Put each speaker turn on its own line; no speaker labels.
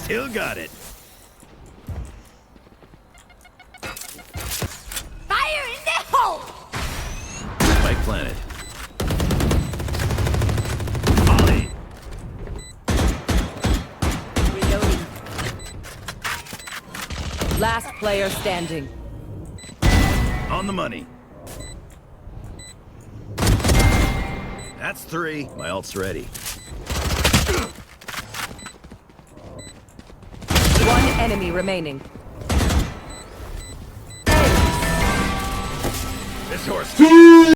Still got it.
Fire in the hole!
Spike planet. Molly.
Reloading.
Last player standing.
On the money. That's 3. My ult's ready.
One enemy remaining.
This horse.